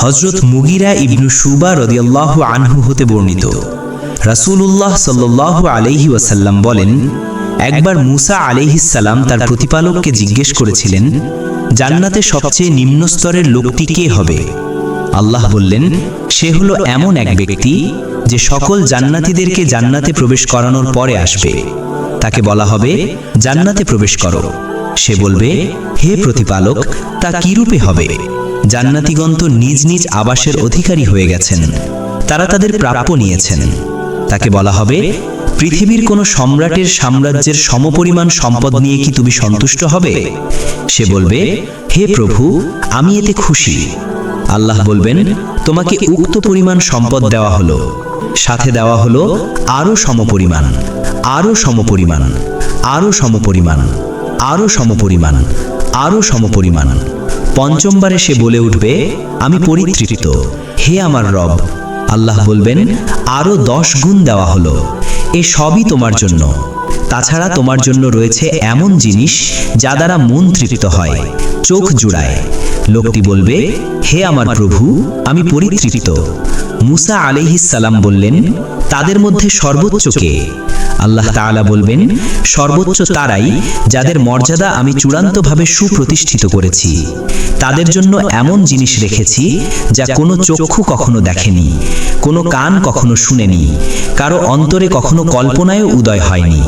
হযরত মুগিরা ইবনু শুবা রাদিয়াল্লাহু আনহু হতে বর্ণিত, রাসূলুল্লাহ সাল্লাল্লাহু আলাইহি ওয়াসাল্লাম বলেন, একবার মূসা আলাইহিস সালাম তার প্রতিপালককে জিজ্ঞেস করেছিলেন, জান্নাতে সবচেয়ে নিম্ন স্তরের লোকটি কে হবে? আল্লাহ বললেন, সে হলো এমন এক ব্যক্তি যে সকল জান্নাতীদেরকে জান্নাতে প্রবেশ করানোর পরে আসবে। তাকে বলা হবে, জান্নাতে প্রবেশ করো। সে বলবে, হে প্রতিপালক, তা কিরূপে হবে? জান্নাতীগণ তো নিজ নিজ আবাসের অধিকারী হয়ে গেছেন, তারা তাদের প্রাপ্য নিয়েছেন। তাকে বলা হবে, পৃথিবীর কোনো সম্রাটের সাম্রাজ্যের সমপরিমাণ সম্পদ নিয়ে কি তুমি সন্তুষ্ট হবে? সে বলবে, হে প্রভু, আমি এতে খুশি। আল্লাহ বলবেন, তোমাকে উক্ত পরিমাণ সম্পদ দেওয়া হলো, সাথে দেওয়া হলো আরও সমপরিমাণ, আরও সমপরিমাণ, আরও সমপরিমাণ, আরও সমপরিমাণ, আরও সমপরিমাণ। পঞ্চমবারে সে বলে উঠবে, আমি পরিতৃপ্ত, হে আমার রব। আল্লাহ বলবেন, আরও 10 গুণ দেওয়া হলো, এ সবই তোমার জন্য। তাছাড়া তোমার জন্য রয়েছে এমন জিনিস যা দ্বারা মন তৃপ্ত হয়, চোখ জুড়ায়। লোকটি বলবে, হে আমার প্রভু, আমি পরিতৃপ্ত। মূসা আলাইহিস সালাম বললেন, তাদের মধ্যে সর্বোচ্চ কে? আল্লাহ তাআলা বলবেন, সর্বোচ্চ তারাই যাদের মর্যাদা আমি চূড়ান্তভাবে সুপ্রতিষ্ঠিত করেছি। তাদের জন্য এমন জিনিস রেখেছি যা কোনো চক্ষু কখনো দেখেনি, কোনো কান কখনো শুনেনি, কারো অন্তরে কখনো কল্পনায়ও উদয় হয়নি।